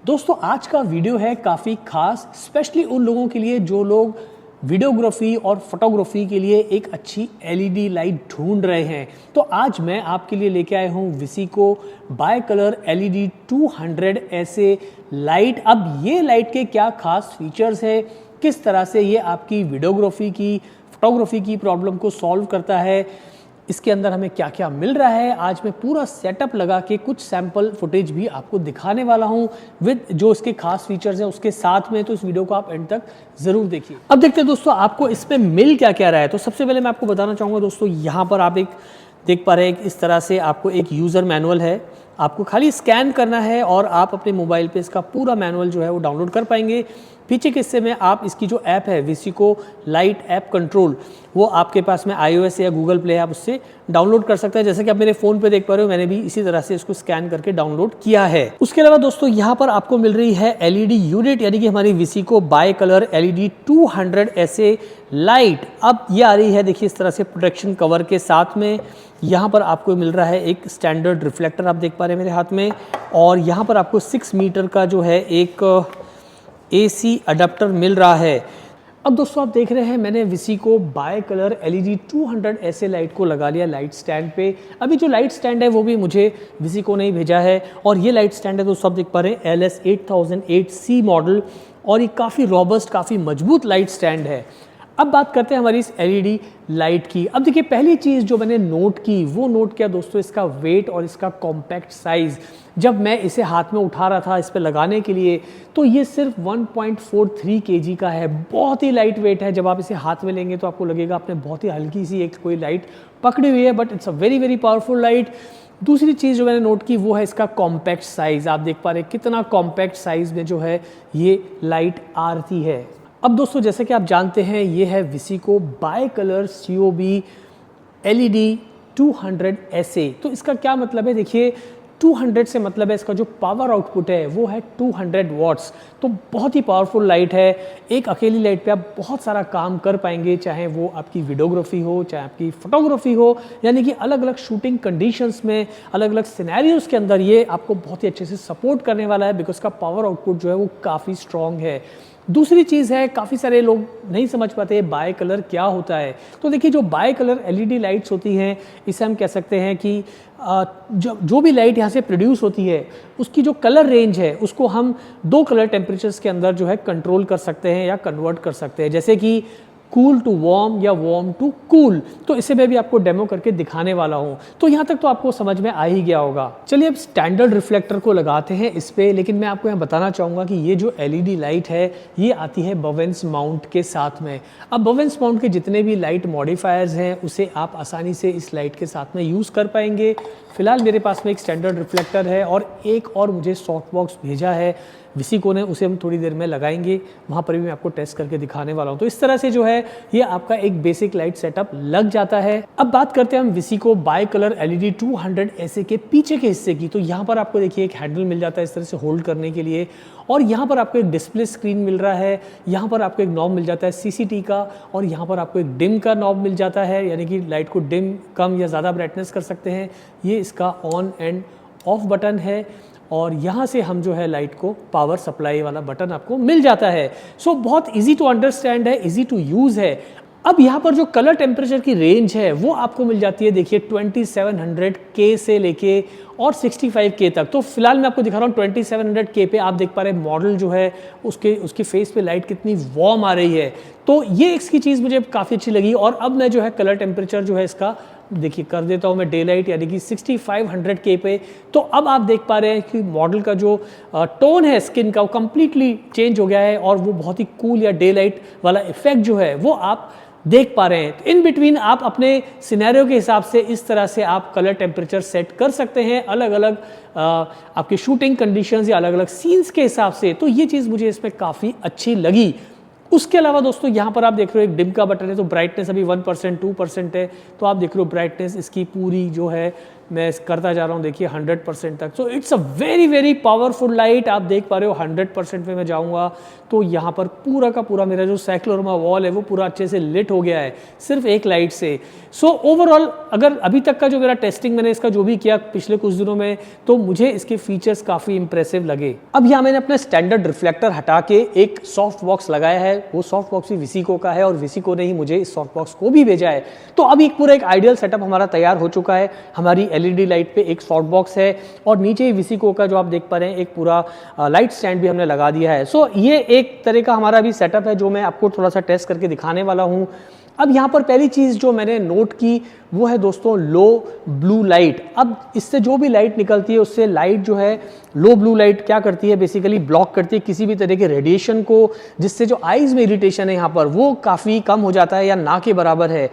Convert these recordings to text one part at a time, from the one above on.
दोस्तों आज का वीडियो है काफ़ी खास, स्पेशली उन लोगों के लिए जो लोग वीडियोग्राफी और फोटोग्राफी के लिए एक अच्छी एलईडी लाइट ढूंढ रहे हैं। तो आज मैं आपके लिए लेके आया हूँ विसिको बाय कलर एलईडी 200 ऐसे लाइट। अब ये लाइट के क्या खास फीचर्स है, किस तरह से ये आपकी वीडियोग्राफी की फोटोग्राफी की प्रॉब्लम को सॉल्व करता है, इसके अंदर हमें क्या क्या मिल रहा है, आज मैं पूरा सेटअप लगा के कुछ सैंपल फुटेज भी आपको दिखाने वाला हूं विद जो इसके खास फीचर्स हैं उसके साथ में। तो इस वीडियो को आप एंड तक जरूर देखिए। अब देखते हैं दोस्तों आपको इसमें मिल क्या क्या रहा है। तो सबसे पहले मैं आपको बताना चाहूँगा दोस्तों, यहाँ पर आप एक देख पा रहे हैं इस तरह से आपको एक यूज़र मैनुअल है। आपको खाली स्कैन करना है और आप अपने मोबाइल पे इसका पूरा मैनुअल जो है वो डाउनलोड कर पाएंगे। पीछे के हिस्से में आप इसकी जो ऐप है विसिको लाइट ऐप कंट्रोल, वो आपके पास में iOS या गूगल प्ले आप उससे डाउनलोड कर सकते हैं। जैसे कि आप मेरे फ़ोन पे देख पा रहे हो, मैंने भी इसी तरह से इसको स्कैन करके डाउनलोड किया है। उसके अलावा दोस्तों यहाँ पर आपको मिल रही है एलईडी यूनिट, यानी कि हमारी विसिको बाय कलर एलईडी 200 ऐसे लाइट। अब ये आ रही है देखिए इस तरह से प्रोटेक्शन कवर के साथ में। यहाँ पर आपको मिल रहा है एक स्टैंडर्ड रिफ्लेक्टर, आप देख पा रहे हैं मेरे हाथ में, और यहाँ पर आपको 6 मीटर का जो है एक AC अडाप्टर मिल रहा है। अब दोस्तों आप देख रहे हैं मैंने विसिको बाय कलर एलईडी 200 ऐसे लाइट को लगा लिया लाइट स्टैंड पे। अभी जो लाइट स्टैंड है वो भी मुझे विसिको ने ही भेजा है, और ये लाइट स्टैंड है दोस्तों आप देख पा रहे हैं LS8008C मॉडल, और ये काफ़ी रॉबस्ट काफ़ी मजबूत लाइट स्टैंड है। अब बात करते हैं हमारी इस एलईडी लाइट की। अब देखिए पहली चीज़ जो मैंने नोट की वो नोट किया दोस्तों इसका वेट और इसका कॉम्पैक्ट साइज़। जब मैं इसे हाथ में उठा रहा था इस पे लगाने के लिए, तो ये सिर्फ 1.43 kg का है, बहुत ही लाइट वेट है। जब आप इसे हाथ में लेंगे तो आपको लगेगा आपने बहुत ही हल्की सी एक कोई लाइट पकड़ी हुई है, but it's a very very powerful light. दूसरी चीज़ जो मैंने नोट की वो है इसका कॉम्पैक्ट साइज़। आप देख पा रहे हैं कितना कॉम्पैक्ट साइज़ में जो है ये लाइट आ रही है। अब दोस्तों जैसे कि आप जानते हैं ये है विसिको बाय कलर COB एलईडी 200 ऐसे। तो इसका क्या मतलब है, देखिए 200 से मतलब है इसका जो पावर आउटपुट है वो है 200 वॉट्स। तो बहुत ही पावरफुल लाइट है। एक अकेली लाइट पे आप बहुत सारा काम कर पाएंगे, चाहे वो आपकी वीडियोग्राफी हो चाहे आपकी फोटोग्राफी हो, यानी कि अलग अलग शूटिंग कंडीशंस में अलग अलग सिनेरियोज के अंदर ये आपको बहुत ही अच्छे से सपोर्ट करने वाला है, बिकॉज का पावर आउटपुट जो है वो काफ़ी स्ट्रॉन्ग है। दूसरी चीज़ है, काफ़ी सारे लोग नहीं समझ पाते बाय कलर क्या होता है। तो देखिए जो बाय कलर एलईडी लाइट्स होती हैं, इसे हम कह सकते हैं कि जो भी लाइट यहाँ से प्रोड्यूस होती है उसकी जो कलर रेंज है उसको हम 2 कलर टेम्परेचर्स के अंदर जो है कंट्रोल कर सकते हैं या कन्वर्ट कर सकते हैं, जैसे कि कूल टू वार्म या वार्म टू कूल। तो इसे मैं भी आपको डेमो करके दिखाने वाला हूँ। तो यहाँ तक तो आपको समझ में आ ही गया होगा। चलिए अब स्टैंडर्ड रिफ्लेक्टर को लगाते हैं इस पे, लेकिन मैं आपको यहाँ बताना चाहूँगा कि ये जो एलईडी लाइट है ये आती है बवेंस माउंट के साथ में। अब बवेंस माउंट के जितने भी लाइट मॉडिफायर्स हैं उसे आप आसानी से इस लाइट के साथ में यूज़ कर पाएंगे। फिलहाल मेरे पास में एक स्टैंडर्ड रिफ्लेक्टर है और एक और मुझे सॉफ्ट बॉक्स भेजा है विसिको ने, उसे हम थोड़ी देर में लगाएंगे, वहाँ पर भी मैं आपको टेस्ट करके दिखाने वाला हूँ। तो इस तरह से जो है ये आपका एक बेसिक लाइट सेटअप लग जाता है। अब बात करते हैं हम विसिको बाय कलर एलईडी 200 ऐसे के पीछे के हिस्से की। तो यहाँ पर आपको देखिए एक हैंडल मिल जाता है इस तरह से होल्ड करने के लिए, और यहाँ पर आपको एक डिस्प्ले स्क्रीन मिल रहा है। यहाँ पर आपको एक नॉब मिल जाता है CCT का, और यहाँ पर आपको एक डिम का नॉब मिल जाता है, यानी कि लाइट को डिम कम या ज़्यादा ब्राइटनेस कर सकते हैं। ये इसका ऑन एंड ऑफ बटन है, और यहाँ से हम जो है लाइट को पावर सप्लाई वाला बटन आपको मिल जाता है। सो बहुत इजी टू अंडरस्टैंड है, इजी टू यूज़ है। अब यहाँ पर जो कलर टेम्परेचर की रेंज है वो आपको मिल जाती है देखिए 2700K से लेके और 65K तक। तो फिलहाल मैं आपको दिखा रहा हूँ 2700K पे। आप देख पा रहे हैं मॉडल जो है उसके फेस पे लाइट कितनी वार्म आ रही है। तो ये इसकी चीज़ मुझे काफ़ी अच्छी लगी। और अब मैं जो है कलर टेम्परेचर जो है इसका देखिए कर देता हूँ मैं डे लाइट, यानी कि 6500K पे। तो अब आप देख पा रहे हैं कि मॉडल का जो टोन है स्किन का वो कम्प्लीटली चेंज हो गया है, और वो बहुत ही कूल या डे लाइट वाला इफेक्ट जो है वो आप देख पा रहे हैं। इन बिटवीन आप अपने सिनेरियो के हिसाब से इस तरह से आप कलर टेम्परेचर सेट कर सकते हैं, अलग अलग आपके शूटिंग कंडीशंस या अलग अलग सीन्स के हिसाब से। तो ये चीज़ मुझे इसमें काफ़ी अच्छी लगी। उसके अलावा दोस्तों यहाँ पर आप देख रहे हो एक डिम का बटन है, तो ब्राइटनेस अभी 1% 2% है। तो आप देख रहे हो ब्राइटनेस इसकी पूरी जो है मैं करता जा रहा हूँ, देखिए 100% तक। So it's a very very powerful light. आप देख पा रहे हो 100% पे मैं जाऊँगा तो यहाँ पर पूरा का पूरा मेरा जो साइक्लोरमा वॉल है वो पूरा अच्छे से लिट हो गया है सिर्फ एक लाइट से। सो ओवरऑल अगर अभी तक का जो मेरा टेस्टिंग मैंने इसका जो भी किया पिछले कुछ दिनों में, तो मुझे इसके फीचर्स काफ़ी इंप्रेसिव लगे। अब यहाँ मैंने अपना स्टैंडर्ड रिफ्लेक्टर हटा के एक सॉफ्ट बॉक्स लगाया है। वो सॉफ्ट बॉक्स भी विसिको का है और विसिको ने ही मुझे इस सॉफ्ट बॉक्स को भी भेजा है। तो अब एक पूरा एक आइडियल सेटअप हमारा तैयार हो चुका है। हमारी एलईडी लाइट पे एक सॉफ्ट बॉक्स है और नीचे ही विसिको का जो आप देख पा रहे हैं एक पूरा लाइट स्टैंड भी हमने लगा दिया है। सो ये एक तरह का हमारा भी सेटअप है जो मैं आपको थोड़ा सा टेस्ट करके दिखाने वाला हूँ। अब यहाँ पर पहली चीज़ जो मैंने नोट की वो है दोस्तों लो ब्लू लाइट। अब इससे जो भी लाइट निकलती है उससे लाइट जो है लो ब्लू लाइट क्या करती है, बेसिकली ब्लॉक करती है किसी भी तरह के रेडिएशन को, जिससे जो आईज में इरिटेशन है यहाँ पर वो काफ़ी कम हो जाता है या ना के बराबर है।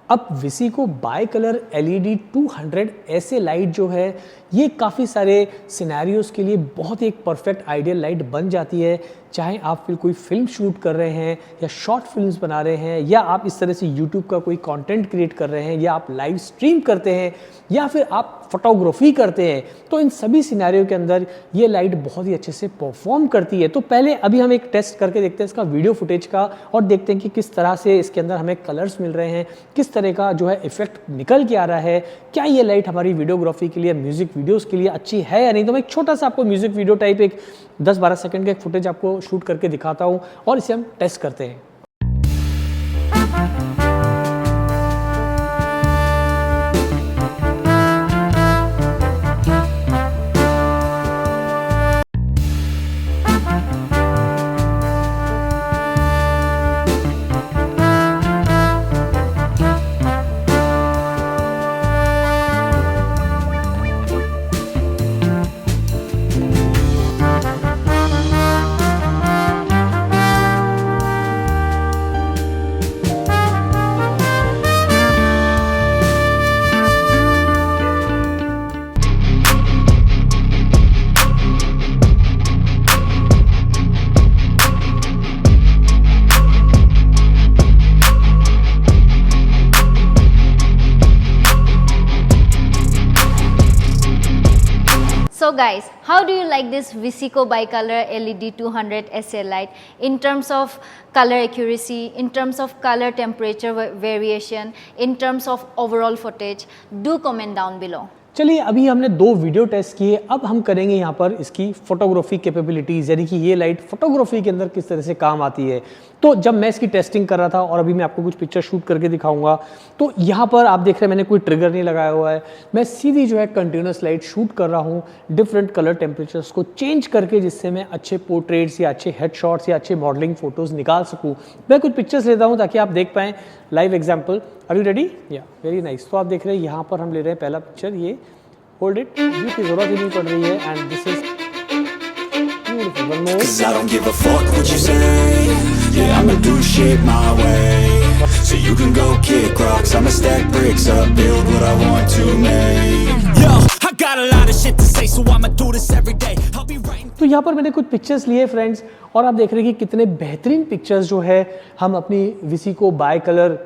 अब विसिको बाई कलर LED 200 ऐसे लाइट जो है ये काफ़ी सारे सिनेरियोज के लिए बहुत ही एक परफेक्ट आइडियल लाइट बन जाती है। चाहे आप फिर कोई फिल्म शूट कर रहे हैं या शॉर्ट फिल्म्स बना रहे हैं या आप इस तरह से YouTube का कोई कंटेंट क्रिएट कर रहे हैं या आप लाइव स्ट्रीम करते हैं या फिर आप फोटोग्राफी करते हैं, तो इन सभी सिनेरियो के अंदर ये लाइट बहुत ही अच्छे से परफॉर्म करती है। तो पहले अभी हम एक टेस्ट करके देखते हैं इसका वीडियो फुटेज का और देखते हैं कि किस तरह से इसके अंदर हमें कलर्स मिल रहे हैं, किस तरह का जो है इफेक्ट निकल के आ रहा है, क्या ये लाइट हमारी वीडियोग्राफी के लिए, म्यूजिक वीडियोस के लिए अच्छी है या नहीं। तो मैं एक छोटा सा आपको म्यूजिक वीडियो टाइप एक 10-12 सेकंड का एक फुटेज आपको शूट करके दिखाता हूँ और इसे हम टेस्ट करते हैं। So guys, how do you like this Viseco Bicolor LED 200 SA light in terms of color accuracy, in terms of color temperature variation, in terms of overall footage? Do comment down below. चलिए अभी हमने 2 video test किए, अब हम करेंगे यहाँ पर इसकी फोटोग्राफी कैपेबिलिटीज़, यानी कि ये लाइट फोटोग्राफी के अंदर किस तरह से काम आती है। तो जब मैं इसकी टेस्टिंग कर रहा था और अभी मैं आपको कुछ पिक्चर शूट करके दिखाऊंगा, तो यहाँ पर आप देख रहे हैं मैंने कोई ट्रिगर नहीं लगाया हुआ है, मैं सीधी जो है कंटिन्यूस लाइट शूट कर रहा हूँ डिफरेंट कलर टेम्परेचर्स को चेंज करके, जिससे मैं अच्छे पोर्ट्रेट्स या अच्छे हेडशॉट्स या अच्छे मॉडलिंग फोटोज़ निकाल सकूँ। मैं कुछ पिक्चर्स लेता हूँ ताकि आप देख पाएँ live example. Are you ready? Yeah very nice. तो आप देख रहे हैं यहाँ पर हम ले रहे हैं पहला पिक्चर, ये होल्ड इट, व्यू की जरूरत ही नहीं पड़ रही है and this is beautiful. One more. 'Cause I don't give a fuck what you say. Yeah, I'ma do shit my way. So you can go kick rocks, I'ma stack bricks up, build what I want to make. Yo, I got a lot of shit to say, so I'ma do this every day. I'll be writing. तो यहाँ पर मैंने कुछ pictures लिए friends और आप देख रहे हैं कि कितने बेहतरीन पिक्चर्स जो है हम अपनी विसिको बाई कलर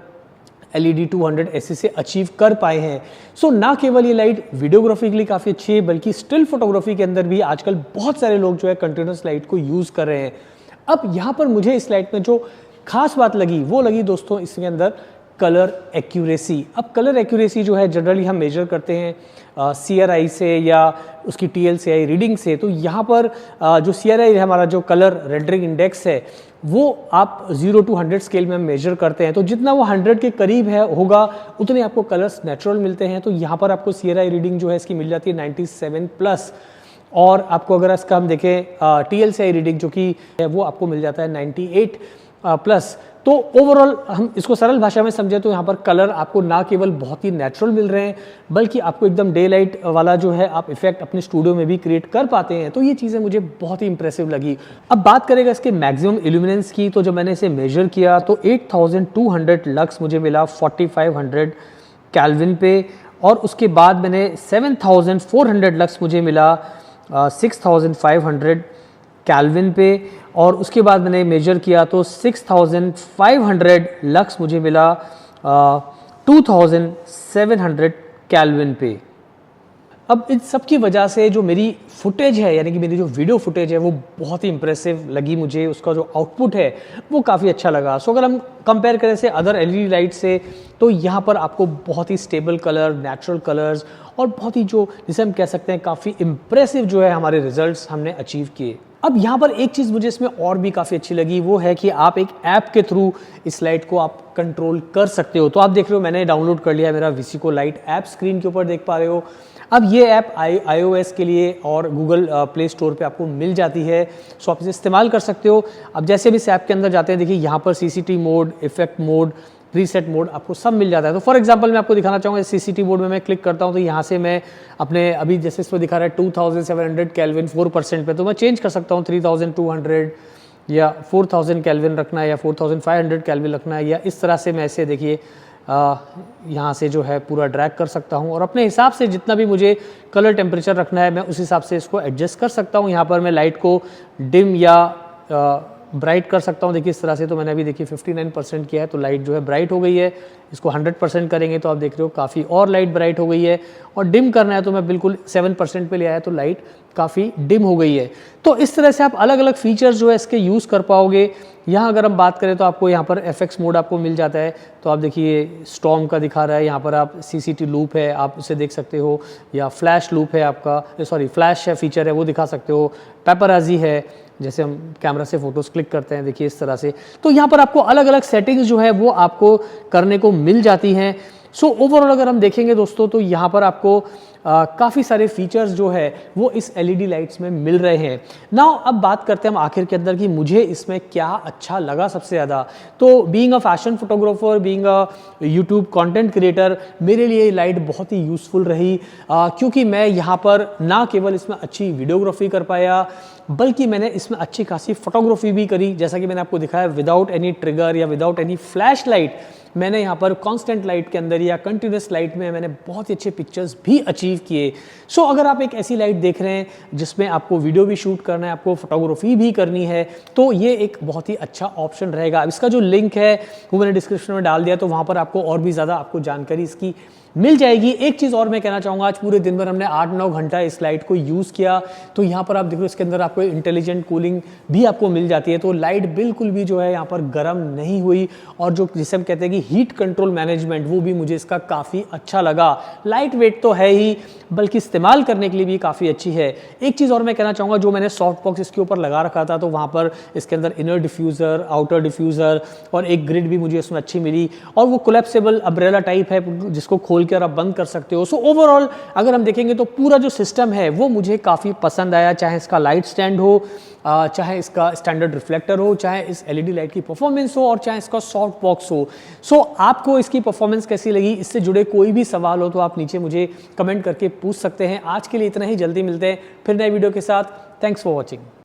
LED 200 ऐसे से अचीव कर पाए हैं। सो ना केवल ये लाइट वीडियोग्राफी के लिए काफ़ी अच्छी है, बल्कि स्टिल फोटोग्राफी के अंदर भी आजकल बहुत सारे लोग जो है कंटिन्यूस लाइट को यूज़ कर रहे हैं। अब यहाँ पर मुझे इस लाइट में जो खास बात लगी वो लगी दोस्तों इसके अंदर कलर एक्यूरेसी। अब कलर एक्यूरेसी जो है जनरली हम मेजर करते हैं CRI से या उसकी TLCI रीडिंग से। तो यहाँ पर जो CRI है, हमारा जो कलर रेंडरिंग इंडेक्स है, वो आप 0 to 100 स्केल में मेजर करते हैं। तो जितना वो 100 के करीब है होगा उतने आपको कलर्स नेचुरल मिलते हैं। तो यहाँ पर आपको CRI रीडिंग जो है इसकी मिल जाती है 97+, और आपको अगर इसका हम देखें TLCI रीडिंग जो कि है वो आपको मिल जाता है 98+। तो ओवरऑल हम इसको सरल भाषा में समझे तो यहाँ पर कलर आपको ना केवल बहुत ही नेचुरल मिल रहे हैं, बल्कि आपको एकदम डे लाइट वाला जो है आप इफेक्ट अपने स्टूडियो में भी क्रिएट कर पाते हैं। तो ये चीज़ें मुझे बहुत ही इंप्रेसिव लगी। अब बात करेगा इसके मैक्सिमम इल्यूमिनेंस की, तो जब मैंने इसे मेजर किया तो 8200 लक्स मुझे मिला 4500 केल्विन पे, और उसके बाद मैंने 7400 लक्स मुझे मिला 6500 केल्विन पे, और उसके बाद मैंने मेजर किया तो 6500 लक्स मुझे मिला 2700 केल्विन पे। अब इन सब की वजह से जो मेरी फुटेज है, यानी कि मेरी जो वीडियो फुटेज है, वो बहुत ही इंप्रेसिव लगी मुझे। उसका जो आउटपुट है वो काफ़ी अच्छा लगा। सो अगर हम कंपेयर करें से अदर एलईडी लाइट से, तो यहाँ पर आपको बहुत ही स्टेबल कलर, नेचुरल कलर्स और बहुत ही जो जिसे हम कह सकते हैं काफ़ी इंप्रेसिव जो है हमारे रिजल्ट्स हमने अचीव किए। अब यहाँ पर एक चीज़ मुझे इसमें और भी काफ़ी अच्छी लगी, वो है कि आप एक ऐप के थ्रू इस लाइट को आप कंट्रोल कर सकते हो। तो आप देख रहे हो मैंने डाउनलोड कर लिया मेरा विसिको लाइट ऐप, स्क्रीन के ऊपर देख पा रहे हो। अब ये ऐप iOS के लिए और गूगल प्ले स्टोर पे आपको मिल जाती है, सो आप इसे इस्तेमाल कर सकते हो। अब जैसे भी इस ऐप के अंदर जाते हैं, देखिए यहाँ पर CCT mode, effect mode, preset mode आपको सब मिल जाता है। तो फॉर एग्जांपल मैं आपको दिखाना चाहूँगा, CCT मोड में मैं क्लिक करता हूँ तो यहाँ से मैं अपने अभी जैसे इस पर दिखा रहा है 2700 केल्विन 4% पे, तो मैं चेंज कर सकता हूँ 3200 या 4000 केल्विन रखना है या 4500 केल्विन रखना है, या इस तरह से मैं ऐसे देखिए यहाँ से जो है पूरा ड्रैग कर सकता हूँ और अपने हिसाब से जितना भी मुझे कलर टेम्परेचर रखना है मैं उस हिसाब से इसको एडजस्ट कर सकता हूँ। यहाँ पर मैं लाइट को डिम या ब्राइट कर सकता हूँ। देखिए इस तरह से, तो मैंने अभी देखिए 59% किया है तो लाइट जो है ब्राइट हो गई है। इसको 100% करेंगे तो आप देख रहे हो काफ़ी और लाइट ब्राइट हो गई है, और डिम करना है तो मैं बिल्कुल 7% पे ले आया तो लाइट काफ़ी डिम हो गई है। तो इस तरह से आप अलग अलग फीचर्स जो है इसके यूज़ कर पाओगे। यहाँ अगर हम बात करें तो आपको यहाँ पर FX मोड आपको मिल जाता है, तो आप देखिए स्टॉर्म का दिखा रहा है, यहाँ पर आप CCT लूप है आप उसे देख सकते हो, या फ्लैश लूप है आपका, सॉरी फ्लैश है फीचर है वो दिखा सकते हो, पेपराजी है, जैसे हम कैमरा से फोटोज़ क्लिक करते हैं देखिए इस तरह से। तो यहाँ पर आपको अलग अलग सेटिंग्स जो है वो आपको करने को मिल जाती हैं। सो ओवरऑल अगर हम देखेंगे दोस्तों, तो यहाँ पर आपको काफ़ी सारे फीचर्स जो है वो इस LED लाइट्स में मिल रहे हैं। नाउ अब बात करते हैं हम आखिर के अंदर कि मुझे इसमें क्या अच्छा लगा सबसे ज़्यादा। तो being a fashion photographer, being a YouTube content creator, मेरे लिए ये लाइट बहुत ही यूज़फुल रही, क्योंकि मैं यहाँ पर ना केवल इसमें अच्छी वीडियोग्राफी कर पाया, बल्कि मैंने इसमें अच्छी खासी फोटोग्राफी भी करी। जैसा कि मैंने आपको दिखाया, विदाउट एनी ट्रिगर या विदाउट एनी फ्लैश लाइट मैंने यहाँ पर कांस्टेंट लाइट के अंदर या कंटिन्यूस लाइट में मैंने बहुत ही अच्छे पिक्चर्स भी अचीव किए। सो अगर आप एक ऐसी लाइट देख रहे हैं जिसमें आपको वीडियो भी शूट करना है, आपको फोटोग्राफी भी करनी है, तो ये एक बहुत ही अच्छा ऑप्शन रहेगा। अब इसका जो लिंक है वो मैंने डिस्क्रिप्शन में डाल दिया, तो वहाँ पर आपको और भी ज़्यादा आपको जानकारी इसकी मिल जाएगी। एक चीज़ और मैं कहना चाहूँगा, आज पूरे दिन भर हमने 8-9 घंटा इस लाइट को यूज़ किया, तो यहाँ पर आप देखो इसके अंदर आपको इंटेलिजेंट कूलिंग भी आपको मिल जाती है, तो लाइट बिल्कुल भी जो है यहाँ पर गर्म नहीं हुई, और जो जिसे हम कहते हैं कि हीट कंट्रोल मैनेजमेंट, वो भी मुझे इसका काफ़ी अच्छा लगा। लाइट वेट तो है ही, बल्कि इस्तेमाल करने के लिए भी काफ़ी अच्छी है। एक चीज़ और मैं कहना चाहूँगा, जो मैंने सॉफ्ट बॉक्स इसके ऊपर लगा रखा था, तो वहाँ पर इसके अंदर इनर डिफ्यूज़र, आउटर डिफ्यूज़र और एक ग्रिड भी मुझे इसमें अच्छी मिली, और वो कोलैप्सिबल अम्ब्रेला टाइप है जिसको खोल कर आप बंद कर सकते हो। सो ओवरऑल अगर हम देखेंगे तो पूरा जो सिस्टम है वो मुझे काफ़ी पसंद आया, चाहे इसका लाइट स्टैंड हो, चाहे इसका स्टैंडर्ड रिफ्लेक्टर हो, चाहे इस LED लाइट की परफॉर्मेंस हो, और चाहे इसका सॉफ्ट बॉक्स हो। सो आपको इसकी परफॉर्मेंस कैसी लगी, इससे जुड़े कोई भी सवाल हो तो आप नीचे मुझे कमेंट करके पूछ सकते हैं। आज के लिए इतना ही, जल्दी मिलते हैं फिर नए वीडियो के साथ। Thanks for watching.